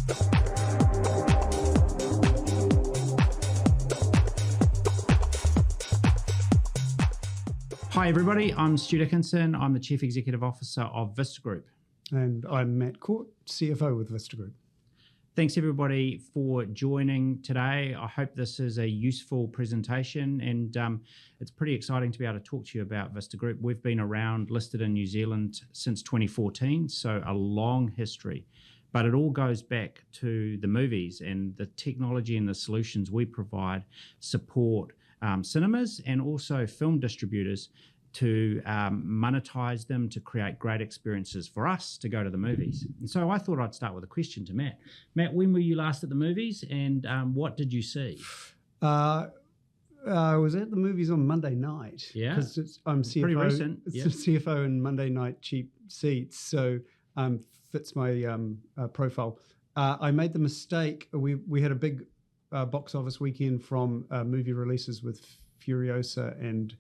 Hi everybody, I'm Stu Dickinson. I'm the Chief Executive Officer of Vista Group. And I'm Matt Court, CFO with Vista Group. Thanks everybody for joining today. I hope this is a useful presentation, and it's pretty exciting to be able to talk to you about Vista Group. We've been around, listed in New Zealand since 2014, so a long history. But it all goes back to the movies and the technology and the solutions we provide support cinemas and also film distributors to monetize them, to create great experiences for us to go to the movies. And so I thought I'd start with a question to Matt. Matt, when were you last at the movies, and what did you see? I was at the movies on Monday night. Yeah, because I'm CFO. Pretty recent. It's the CFO and Monday night cheap seats, so fits my profile. I made the mistake. We had a big box office weekend from movie releases with Furiosa and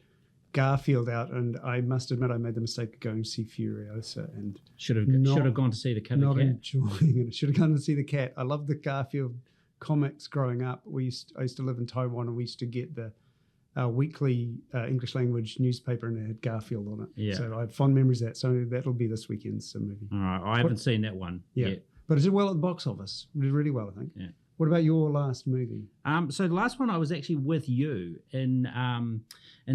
Garfield out, and I must admit I made the mistake of going to see Furiosa and should have gone to see the cat. Not enjoying it. Should have gone to see the cat. I loved the Garfield comics growing up. I used to live in Taiwan, and we used to get the weekly English language newspaper, and it had Garfield on it. Yeah. So I have fond memories of that. So that'll be this weekend's movie. All right, I haven't seen that one yet. But it did well at the box office. It did really well, I think. Yeah. What about your last movie? So the last one I was actually with you in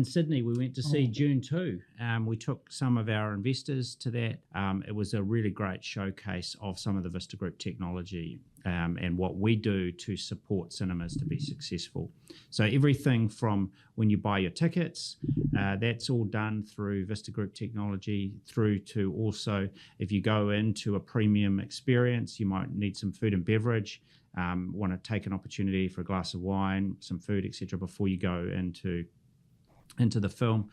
Sydney. We went to see June 2. We took some of our investors to that. It was a really great showcase of some of the Vista Group technology and what we do to support cinemas to be successful. So everything from when you buy your tickets, that's all done through Vista Group technology, through to also if you go into a premium experience, you might need some food and beverage. Want to take an opportunity for a glass of wine, some food, etc., before you go into the film.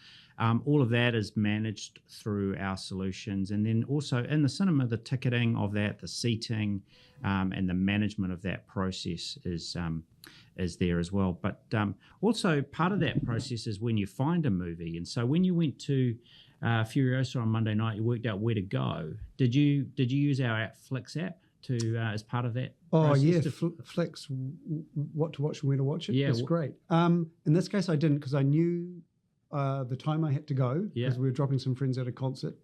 All of that is managed through our solutions, and then also in the cinema, the ticketing of that, the seating, and the management of that process is there as well. But also part of that process is when you find a movie, and so when you went to Furiosa on Monday night, you worked out where to go. Did you use our Flix app to as part of that? Oh yeah, Flix, what to watch and where to watch it. Yeah, it's great. In this case, I didn't, because I knew the time I had to go, because we were dropping some friends at a concert,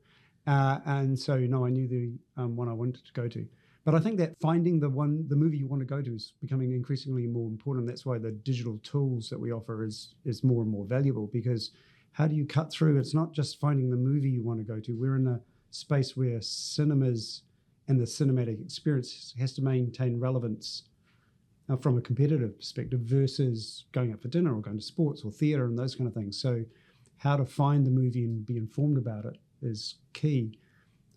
and so I knew the one I wanted to go to. But I think that finding the movie you want to go to is becoming increasingly more important. That's why the digital tools that we offer is more and more valuable, because how do you cut through? It's not just finding the movie you want to go to. We're in a space where cinemas and the cinematic experience has to maintain relevance from a competitive perspective versus going out for dinner or going to sports or theatre and those kind of things. So how to find the movie and be informed about it is key.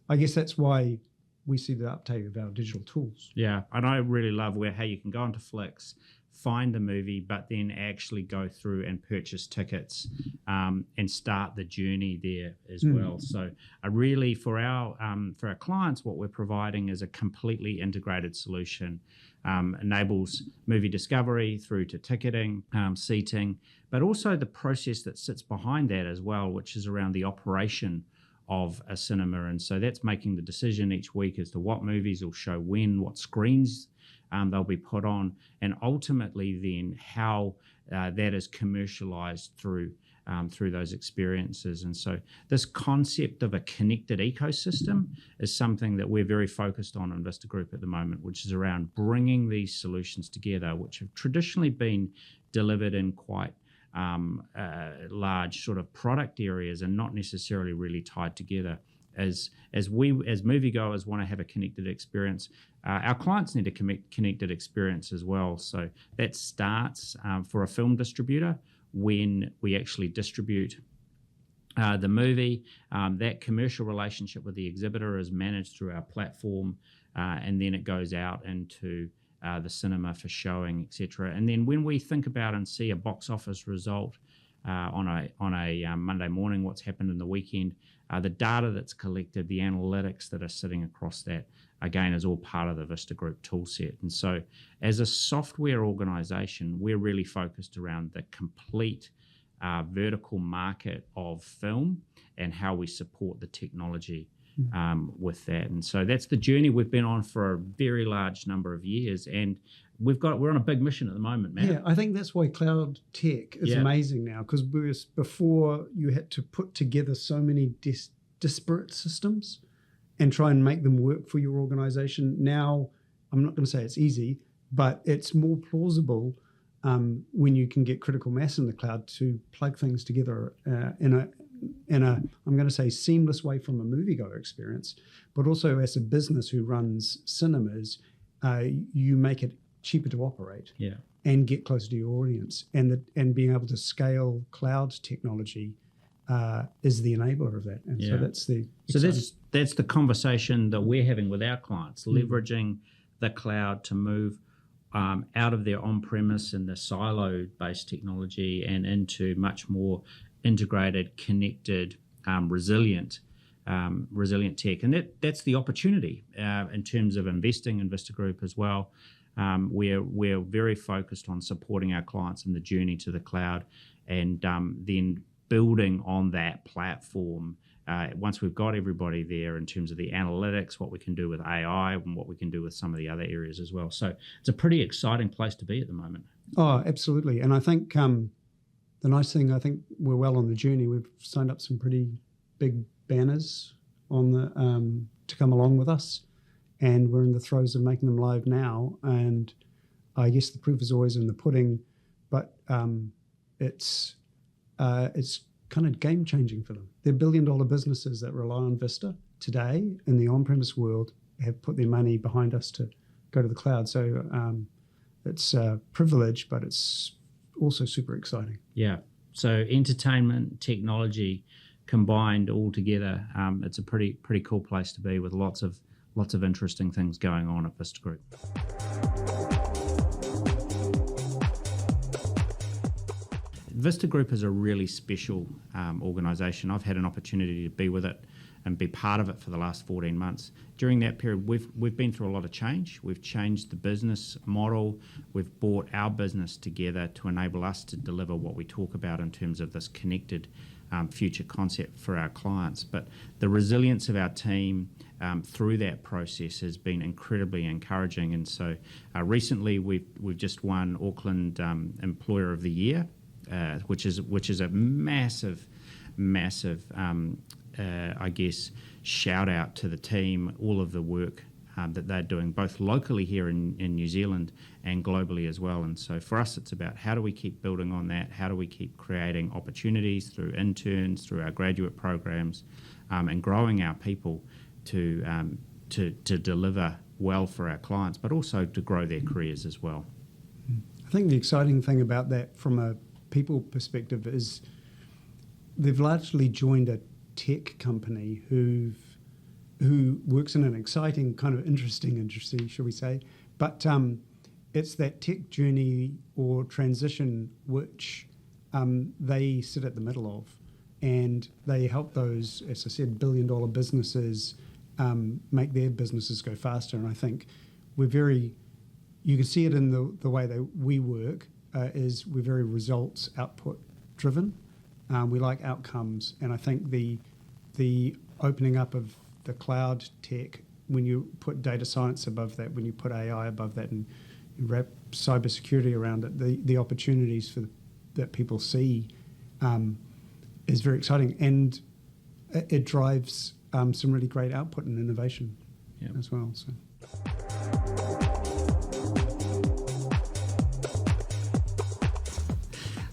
I guess that's why we see the uptake of our digital tools. Yeah, and I really love how you can go onto Flix, find the movie, but then actually go through and purchase tickets and start the journey there as well. So really for our clients, what we're providing is a completely integrated solution. Enables movie discovery through to ticketing, seating, but also the process that sits behind that as well, which is around the operation of a cinema. And so that's making the decision each week as to what movies will show when, what screens they'll be put on, and ultimately then how that is commercialized through those experiences. And so this concept of a connected ecosystem is something that we're very focused on in Vista Group at the moment, which is around bringing these solutions together, which have traditionally been delivered in quite large sort of product areas and not necessarily really tied together. As moviegoers want to have a connected experience, our clients need a connected experience as well. So that starts for a film distributor when we actually distribute the movie. That commercial relationship with the exhibitor is managed through our platform, and then it goes out into the cinema for showing, etc. And then when we think about and see a box office result on a Monday morning, what's happened in the weekend, the data that's collected, the analytics that are sitting across that, again, is all part of the Vista Group toolset. And so as a software organization, we're really focused around the complete vertical market of film and how we support the technology with that. And so that's the journey we've been on for a very large number of years. And we're on a big mission at the moment, Matt. Yeah, I think that's why cloud tech is amazing now, because before you had to put together so many disparate systems and try and make them work for your organization. Now, I'm not going to say it's easy, but it's more plausible when you can get critical mass in the cloud to plug things together in a I'm going to say seamless way from a moviegoer experience, but also as a business who runs cinemas, you make it cheaper to operate and get closer to your audience, and being able to scale cloud technology is the enabler of that. And so that's the conversation that we're having with our clients, leveraging the cloud to move out of their on-premise and the silo-based technology and into much more integrated, connected, resilient tech. And that's the opportunity in terms of investing in Vista Group as well. We're very focused on supporting our clients in the journey to the cloud, and then building on that platform once we've got everybody there in terms of the analytics, what we can do with AI and what we can do with some of the other areas as well. So it's a pretty exciting place to be at the moment. Oh, absolutely. And I think the nice thing, I think we're well on the journey. We've signed up some pretty big banners on the to come along with us, and we're in the throes of making them live now. And I guess the proof is always in the pudding, but it's kind of game changing for them. They're billion-dollar businesses that rely on Vista today in the on-premise world have put their money behind us to go to the cloud. So it's a privilege, but it's also super exciting. Yeah. So entertainment, technology combined all together, it's a pretty cool place to be with lots of interesting things going on at Vista Group. Vista Group is a really special organisation. I've had an opportunity to be with it and be part of it for the last 14 months. During that period, we've been through a lot of change. We've changed the business model. We've brought our business together to enable us to deliver what we talk about in terms of this connected future concept for our clients. But the resilience of our team through that process has been incredibly encouraging. And so recently we've just won Auckland Employer of the Year, which is a massive, I guess, shout out to the team, all of the work that they're doing, both locally here in New Zealand and globally as well. And so for us, it's about how do we keep building on that? How do we keep creating opportunities through interns, through our graduate programs, and growing our people to deliver well for our clients, but also to grow their careers as well. I think the exciting thing about that from a people perspective is they've largely joined a tech company who works in an exciting kind of interesting industry, shall we say, but it's that tech journey or transition which they sit at the middle of, and they help those, as I said, billion-dollar businesses make their businesses go faster. And I think you can see it in the way that we work, is we're very results output driven. We like outcomes, and I think the opening up of the cloud tech, when you put data science above that, when you put AI above that, and you wrap cybersecurity around it, the opportunities that people see is very exciting, and it drives some really great output and innovation as well. So.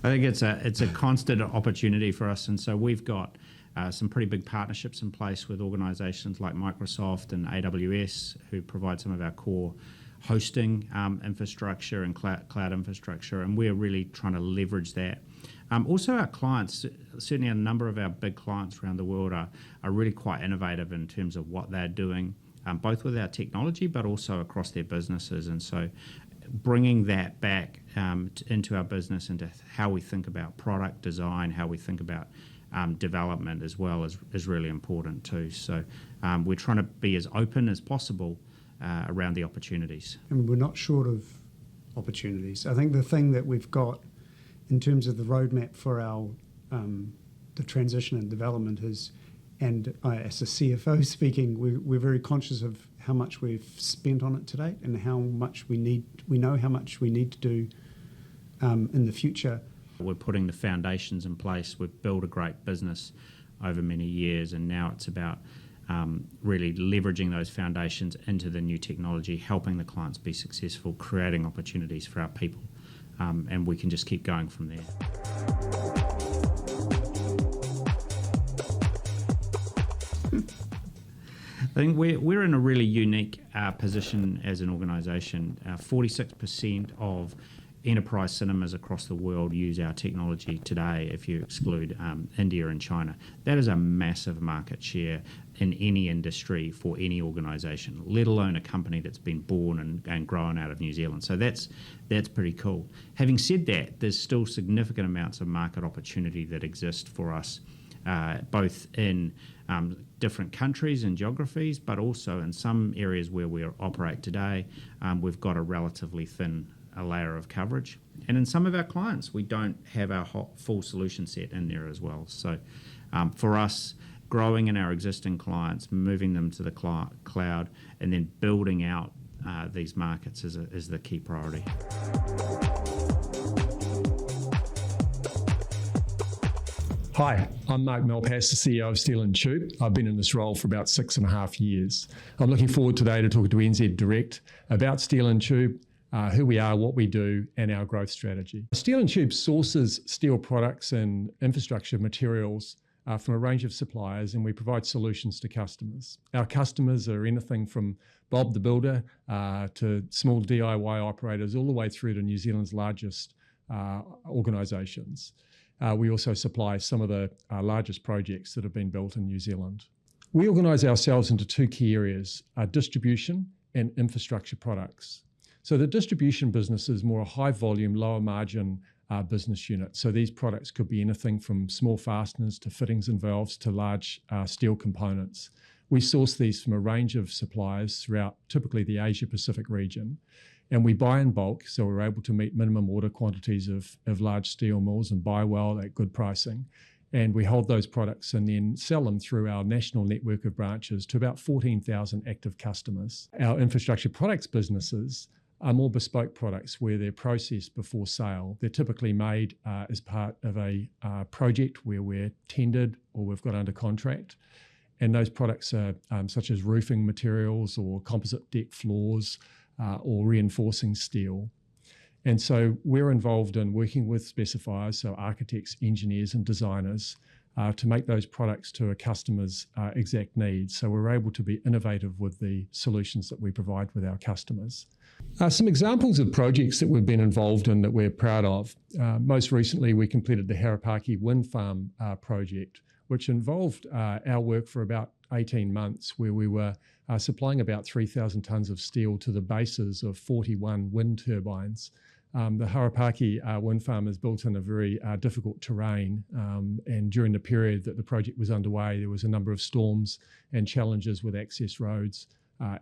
I think it's a constant opportunity for us, and so we've got some pretty big partnerships in place with organisations like Microsoft and AWS, who provide some of our core hosting infrastructure and cloud infrastructure, and we're really trying to leverage that. Also, our clients, certainly a number of our big clients around the world, are really quite innovative in terms of what they're doing, both with our technology but also across their businesses. And so bringing that back into our business, into how we think about product design, how we think about development as well is really important too. So we're trying to be as open as possible around the opportunities. And we're not short of opportunities. I think the thing that we've got in terms of the roadmap for our the transition and development is and as a CFO speaking, we're very conscious of how much we've spent on it to date and how much we know how much we need to do in the future. We're putting the foundations in place. We've built a great business over many years, and now it's about really leveraging those foundations into the new technology, helping the clients be successful, creating opportunities for our people, and we can just keep going from there. I think we're in a really unique position as an organisation. 46% of enterprise cinemas across the world use our technology today, if you exclude India and China. That is a massive market share in any industry for any organisation, let alone a company that's been born and grown out of New Zealand. So that's pretty cool. Having said that, there's still significant amounts of market opportunity that exist for us, both in different countries and geographies, but also in some areas where we operate today, we've got a relatively thin layer of coverage. And in some of our clients, we don't have our full solution set in there as well. So for us, growing in our existing clients, moving them to the cloud, and then building out these markets is the key priority. Hi, I'm Mark Malpass, the CEO of Steel & Tube. I've been in this role for about 6.5 years. I'm looking forward today to talking to NZ Direct about Steel & Tube, who we are, what we do, and our growth strategy. Steel & Tube sources steel products and infrastructure materials from a range of suppliers, and we provide solutions to customers. Our customers are anything from Bob the Builder to small DIY operators, all the way through to New Zealand's largest organisations. We also supply some of the largest projects that have been built in New Zealand. We organise ourselves into two key areas, distribution and infrastructure products. So the distribution business is more a high volume, lower margin business unit. So these products could be anything from small fasteners to fittings and valves to large steel components. We source these from a range of suppliers throughout typically the Asia Pacific region. And we buy in bulk, so we're able to meet minimum order quantities of large steel mills and buy well at good pricing. And we hold those products and then sell them through our national network of branches to about 14,000 active customers. Our infrastructure products businesses are more bespoke products where they're processed before sale. They're typically made as part of a project where we're tendered or we've got under contract. And those products are such as roofing materials or composite deck floors, or reinforcing steel. And so we're involved in working with specifiers, so architects, engineers and designers, to make those products to a customer's exact needs. So we're able to be innovative with the solutions that we provide with our customers. Some examples of projects that we've been involved in that we're proud of. Most recently, we completed the Harapaki Wind Farm project, which involved our work for about 18 months, where we were supplying about 3,000 tonnes of steel to the bases of 41 wind turbines. The Harapaki wind farm is built in a very difficult terrain, and during the period that the project was underway, there was a number of storms and challenges with access roads,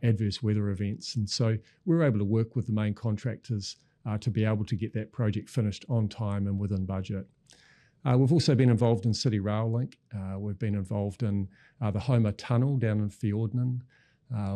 adverse weather events, and so we were able to work with the main contractors to be able to get that project finished on time and within budget. We've also been involved in City Rail Link. We've been involved in the Homer Tunnel down in Fiordland.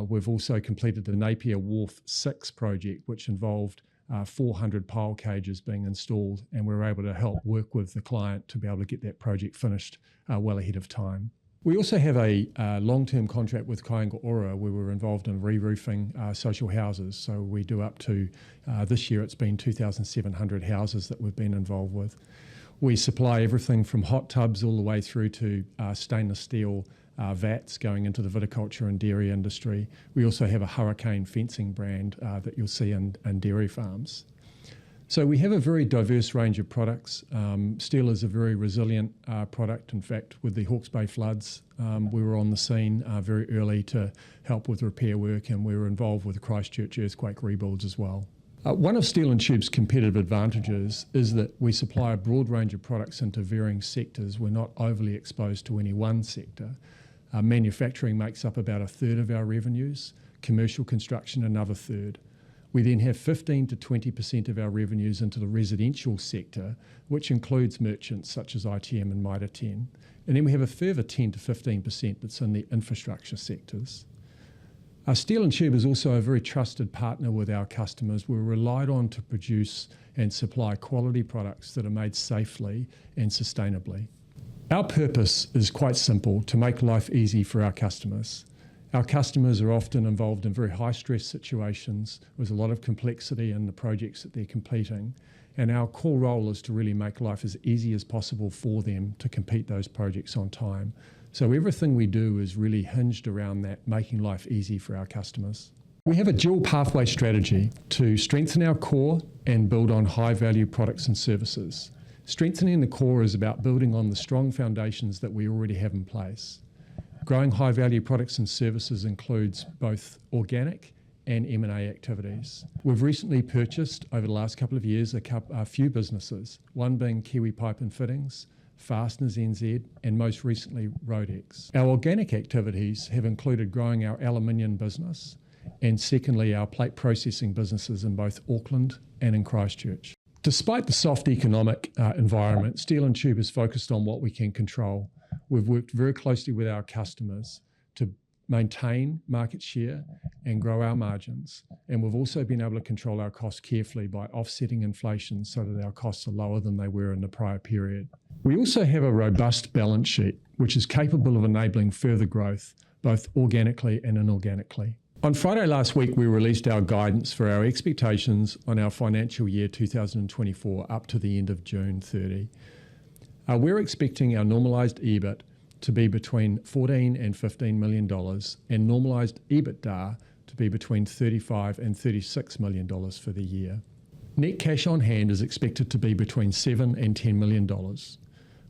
We've also completed the Napier Wharf 6 project, which involved 400 pile cages being installed, and we were able to help work with the client to be able to get that project finished well ahead of time. We also have a long-term contract with Kāinga Ora where we're involved in re-roofing social houses. So we do up to, this year it's been 2,700 houses that we've been involved with. We supply everything from hot tubs all the way through to stainless steel vats going into the viticulture and dairy industry. We also have a hurricane fencing brand that you'll see in dairy farms. So we have a very diverse range of products. Steel is a very resilient product. In fact, with the Hawke's Bay floods, we were on the scene very early to help with repair work, and we were involved with the Christchurch earthquake rebuilds as well. One of Steel & Tube's competitive advantages is that we supply a broad range of products into varying sectors. We're not overly exposed to any one sector. Manufacturing makes up about a third of our revenues, commercial construction another third. We then have 15 to 20% of our revenues into the residential sector, which includes merchants such as ITM and Mitre 10. And then we have a further 10 to 15% that's in the infrastructure sectors. Our Steel and Tube is also a very trusted partner with our customers. We're relied on to produce and supply quality products that are made safely and sustainably. Our purpose is quite simple: to make life easy for our customers. Our customers are often involved in very high-stress situations with a lot of complexity in the projects that they're completing, and our core role is to really make life as easy as possible for them to complete those projects on time. So everything we do is really hinged around that, making life easy for our customers. We have a dual pathway strategy to strengthen our core and build on high-value products and services. Strengthening the core is about building on the strong foundations that we already have in place. Growing high-value products and services includes both organic and M&A activities. We've recently purchased, over the last couple of years, a few businesses, one being Kiwi Pipe and Fittings, Fasteners NZ, and most recently Rodex. Our organic activities have included growing our aluminium business, and secondly, our plate processing businesses in both Auckland and in Christchurch. Despite the soft economic environment, Steel and Tube is focused on what we can control. We've worked very closely with our customers to maintain market share and grow our margins. And we've also been able to control our costs carefully by offsetting inflation so that our costs are lower than they were in the prior period. We also have a robust balance sheet, which is capable of enabling further growth, both organically and inorganically. On Friday last week, we released our guidance for our expectations on our financial year 2024 up to the end of June 30. We're expecting our normalised EBIT to be between $14 and $15 million and normalised EBITDA to be between $35 and $36 million for the year. Net cash on hand is expected to be between $7 and $10 million.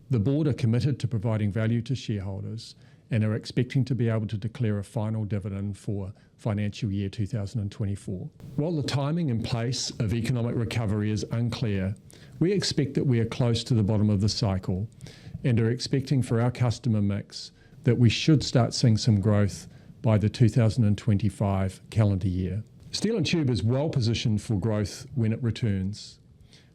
The board are committed to providing value to shareholders and are expecting to be able to declare a final dividend for financial year 2024. While the timing and pace of economic recovery is unclear, we expect that we are close to the bottom of the cycle and are expecting for our customer mix that we should start seeing some growth by the 2025 calendar year. Steel and Tube is well positioned for growth when it returns.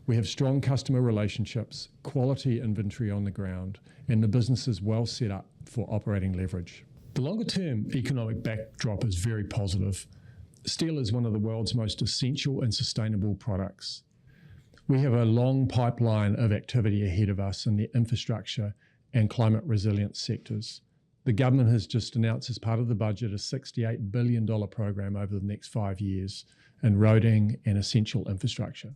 We have strong customer relationships, quality inventory on the ground, and the business is well set up for operating leverage. The longer-term economic backdrop is very positive. Steel is one of the world's most essential and sustainable products. We have a long pipeline of activity ahead of us in the infrastructure and climate resilience sectors. The government has just announced as part of the budget a $68 billion program over the next 5 years in roading and essential infrastructure.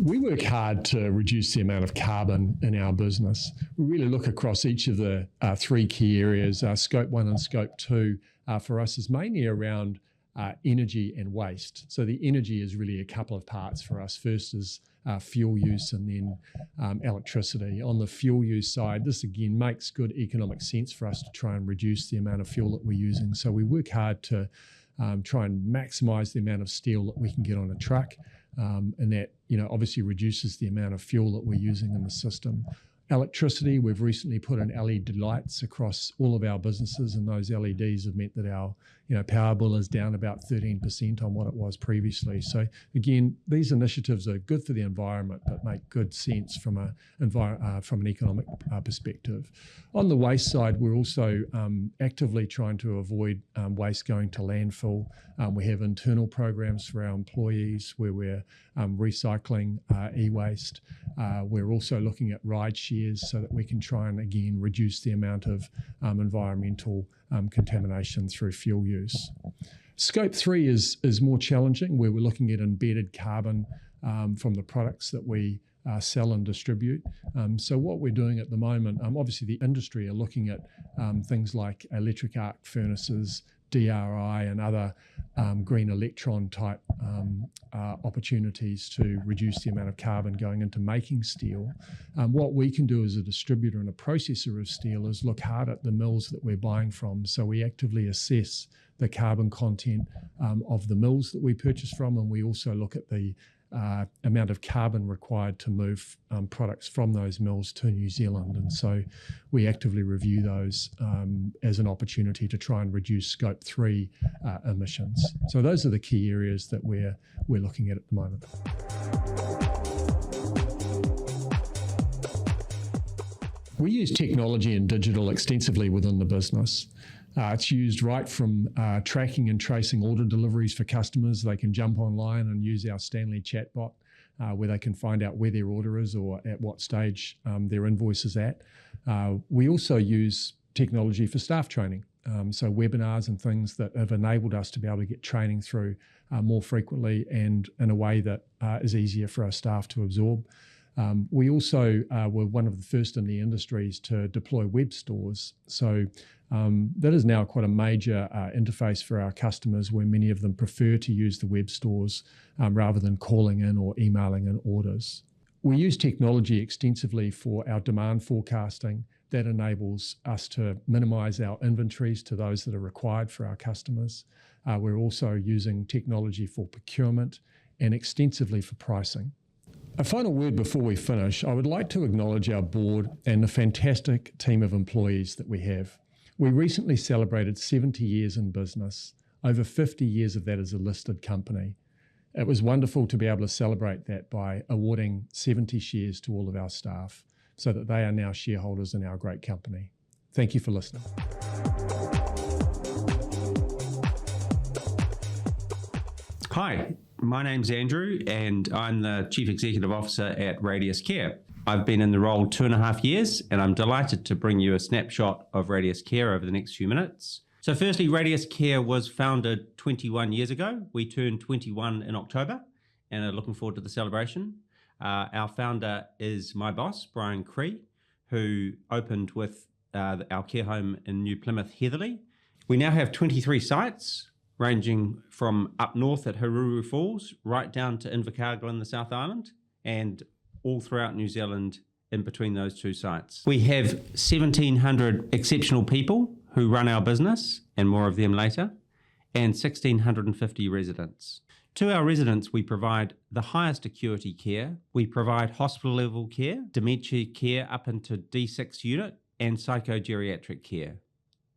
We work hard to reduce the amount of carbon in our business. We really look across each of the three key areas. Scope 1 and Scope 2 for us is mainly around energy and waste. So the energy is really a couple of parts for us. First is fuel use and then electricity. On the fuel use side, this again makes good economic sense for us to try and reduce the amount of fuel that we're using. So we work hard to try and maximise the amount of steel that we can get on a truck. And that, obviously reduces the amount of fuel that we're using in the system. Electricity, we've recently put in LED lights across all of our businesses, and those LEDs have meant that our power bill is down about 13% on what it was previously. So again, these initiatives are good for the environment, but make good sense from an economic perspective. On the waste side, we're also actively trying to avoid waste going to landfill. We have internal programs for our employees where we're recycling e-waste. We're also looking at ride shares so that we can try and again reduce the amount of environmental contamination through fuel use. Scope 3 is more challenging, where we're looking at embedded carbon from the products that we sell and distribute. So what we're doing at the moment, obviously the industry are looking at things like electric arc furnaces, DRI and other green electron type opportunities to reduce the amount of carbon going into making steel. What we can do as a distributor and a processor of steel is look hard at the mills that we're buying from. So we actively assess the carbon content of the mills that we purchase from, and we also look at the amount of carbon required to move products from those mills to New Zealand. And so we actively review those as an opportunity to try and reduce Scope 3 emissions. So those are the key areas that we're looking at the moment. We use technology and digital extensively within the business. It's used right from tracking and tracing order deliveries for customers. They can jump online and use our Stanley chatbot where they can find out where their order is or at what stage their invoice is at. We also use technology for staff training, so webinars and things that have enabled us to be able to get training through more frequently and in a way that is easier for our staff to absorb. We also were one of the first in the industries to deploy web stores. So that is now quite a major interface for our customers, where many of them prefer to use the web stores rather than calling in or emailing in orders. We use technology extensively for our demand forecasting. That enables us to minimise our inventories to those that are required for our customers. We're also using technology for procurement and extensively for pricing. A final word before we finish. I would like to acknowledge our board and the fantastic team of employees that we have. We recently celebrated 70 years in business, over 50 years of that as a listed company. It was wonderful to be able to celebrate that by awarding 70 shares to all of our staff so that they are now shareholders in our great company. Thank you for listening. Hi, my name's Andrew and I'm the Chief Executive Officer at Radius Care. I've been in the role 2.5 years and I'm delighted to bring you a snapshot of Radius Care over the next few minutes. So firstly, Radius Care was founded 21 years ago. We turned 21 in October and are looking forward to the celebration. Our founder is my boss, Brian Cree, who opened with our care home in New Plymouth, Heatherley. We now have 23 sites, ranging from up north at Haruru Falls, right down to Invercargill in the South Island, and all throughout New Zealand in between those two sites. We have 1,700 exceptional people who run our business, and more of them later, and 1,650 residents. To our residents, we provide the highest acuity care. We provide hospital level care, dementia care up into D6 unit, and psychogeriatric care,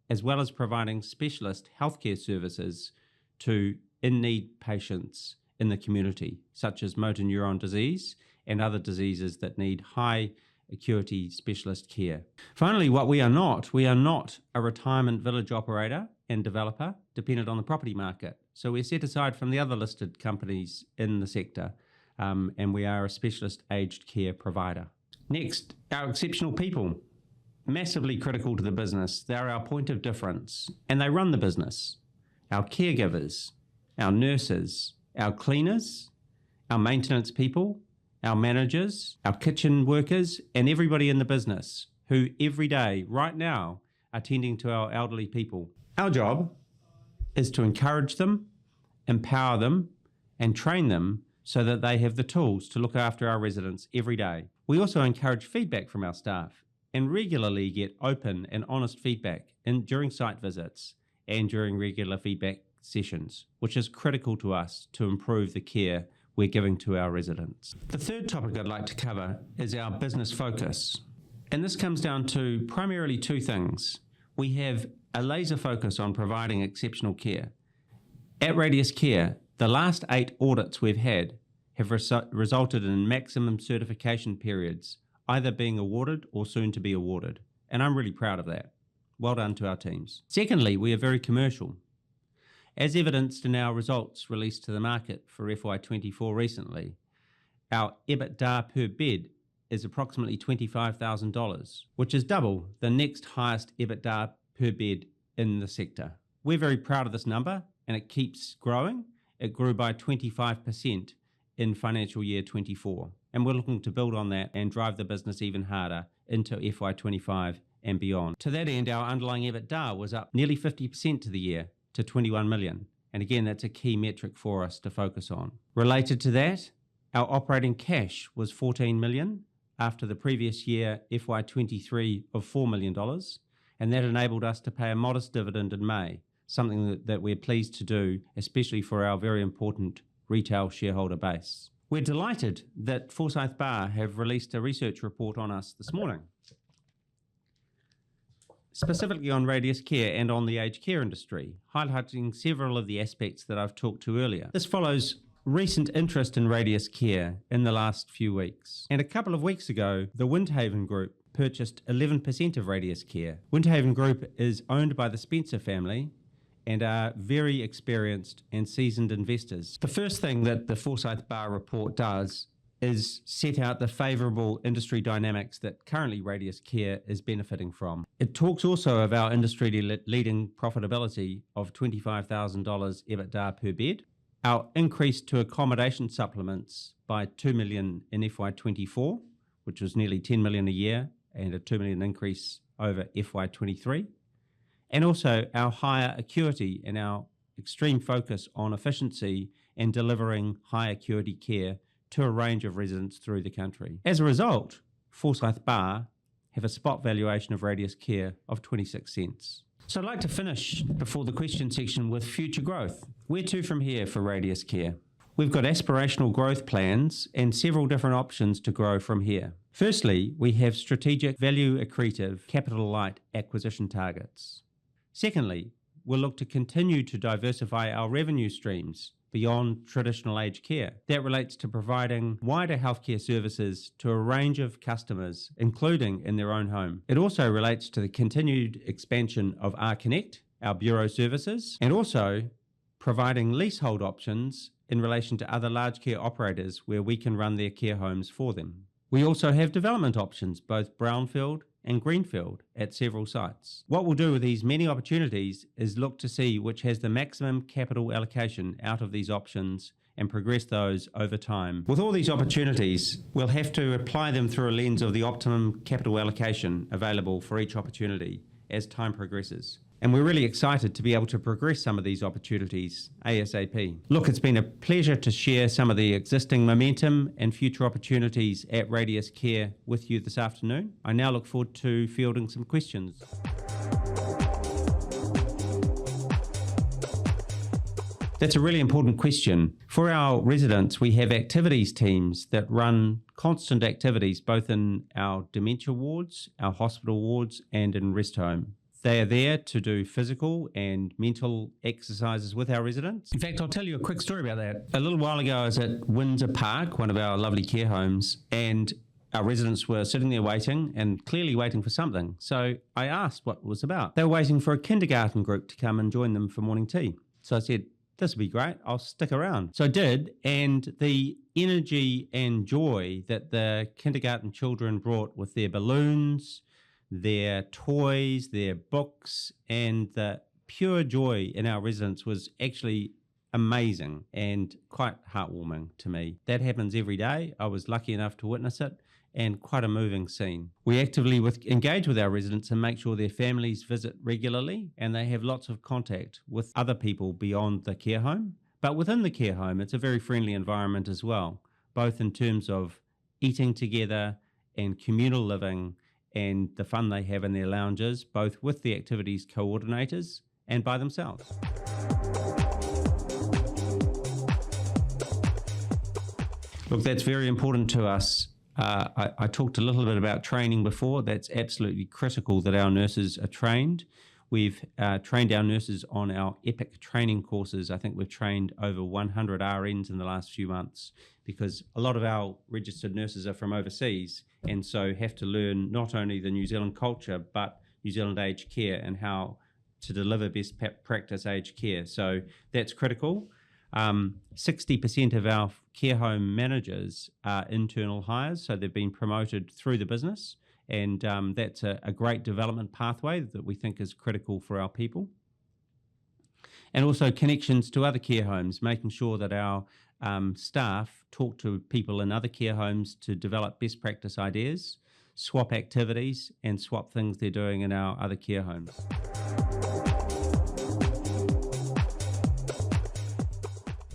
as well as providing specialist healthcare services to in-need patients in the community, such as motor neuron disease and other diseases that need high acuity specialist care. Finally, what we are not a retirement village operator and developer dependent on the property market. So we're set aside from the other listed companies in the sector, and we are a specialist aged care provider. Next, our exceptional people. Massively critical to the business. They're our point of difference, and they run the business. Our caregivers, our nurses, our cleaners, our maintenance people, our managers, our kitchen workers, and everybody in the business who every day, right now, are tending to our elderly people. Our job is to encourage them, empower them, and train them so that they have the tools to look after our residents every day. We also encourage feedback from our staff and regularly get open and honest feedback during site visits and during regular feedback sessions, which is critical to us to improve the care we're giving to our residents. The third topic I'd like to cover is our business focus. And this comes down to primarily two things. We have a laser focus on providing exceptional care. At Radius Care, the last 8 audits we've had have resulted in maximum certification periods, either being awarded or soon to be awarded. And I'm really proud of that. Well done to our teams. Secondly, we are very commercial. As evidenced in our results released to the market for FY24 recently, our EBITDA per bed is approximately $25,000, which is double the next highest EBITDA per bed in the sector. We're very proud of this number and it keeps growing. It grew by 25% in financial year 24. And we're looking to build on that and drive the business even harder into FY25 and beyond. To that end, our underlying EBITDA was up nearly 50% to the year to 21 million. And again, that's a key metric for us to focus on. Related to that, our operating cash was 14 million after the previous year FY23 of $4 million. And that enabled us to pay a modest dividend in May, something that we're pleased to do, especially for our very important retail shareholder base. We're delighted that Forsyth Barr have released a research report on us this morning, specifically on Radius Care and on the aged care industry, highlighting several of the aspects that I've talked to earlier. This follows recent interest in Radius Care in the last few weeks. And a couple of weeks ago, the Windhaven Group purchased 11% of Radius Care. Windhaven Group is owned by the Spencer family and are very experienced and seasoned investors. The first thing that the Forsyth Barr report does is set out the favourable industry dynamics that currently Radius Care is benefiting from. It talks also of our industry-leading profitability of $25,000 EBITDA per bed, our increase to accommodation supplements by $2 million in FY24, which was nearly $10 million a year, and a $2 million increase over FY23, and also our higher acuity and our extreme focus on efficiency and delivering high acuity care to a range of residents through the country. As a result, Forsyth Barr have a spot valuation of Radius Care of 26 cents. So I'd like to finish before the question section with future growth. Where to from here for Radius Care? We've got aspirational growth plans and several different options to grow from here. Firstly, we have strategic value accretive capital light acquisition targets. Secondly, we'll look to continue to diversify our revenue streams beyond traditional aged care. That relates to providing wider healthcare services to a range of customers, including in their own home. It also relates to the continued expansion of R-Connect, our bureau services, and also providing leasehold options in relation to other large care operators where we can run their care homes for them. We also have development options, both brownfield and greenfield, at several sites. What we'll do with these many opportunities is look to see which has the maximum capital allocation out of these options and progress those over time. With all these opportunities, we'll have to apply them through a lens of the optimum capital allocation available for each opportunity as time progresses. And we're really excited to be able to progress some of these opportunities ASAP. Look, it's been a pleasure to share some of the existing momentum and future opportunities at Radius Care with you this afternoon. I now look forward to fielding some questions. That's a really important question. For our residents, we have activities teams that run constant activities both in our dementia wards, our hospital wards, and in rest home. They are there to do physical and mental exercises with our residents. In fact, I'll tell you a quick story about that. A little while ago, I was at Windsor Park, one of our lovely care homes, and our residents were sitting there waiting and clearly waiting for something. So I asked what it was about. They were waiting for a kindergarten group to come and join them for morning tea. So I said, this will be great, I'll stick around. So I did, and the energy and joy that the kindergarten children brought with their balloons, their toys, their books, and the pure joy in our residents was actually amazing and quite heartwarming to me. That happens every day. I was lucky enough to witness it, and quite a moving scene. We actively engage with our residents and make sure their families visit regularly and they have lots of contact with other people beyond the care home. But within the care home, it's a very friendly environment as well, both in terms of eating together and communal living and the fun they have in their lounges, both with the activities coordinators and by themselves. Look, that's very important to us. I talked a little bit about training before. That's absolutely critical that our nurses are trained. We've trained our nurses on our EPIC training courses. I think we've trained over 100 RNs in the last few months because a lot of our registered nurses are from overseas and so have to learn not only the New Zealand culture but New Zealand aged care and how to deliver best practice aged care. So that's critical. 60% of our care home managers are internal hires, so they've been promoted through the business, and that's a great development pathway that we think is critical for our people. And also connections to other care homes, making sure that our staff talk to people in other care homes to develop best practice ideas, swap activities, and swap things they're doing in our other care homes.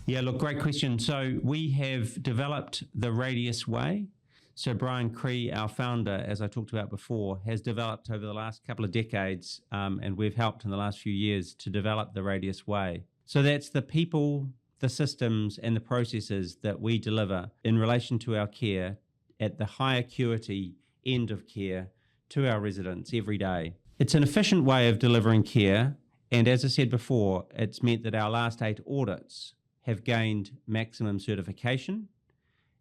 Yeah, look, great question. So we have developed the Radius Way. So Brian Cree, our founder, as I talked about before, has developed over the last couple of decades, and we've helped in the last few years to develop the Radius Way. So that's the people the systems and the processes that we deliver in relation to our care at the high acuity end of care to our residents every day. It's an efficient way of delivering care, and as I said before, it's meant that our last 8 audits have gained maximum certification,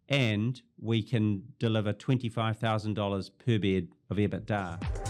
and we can deliver $25,000 per bed of EBITDA.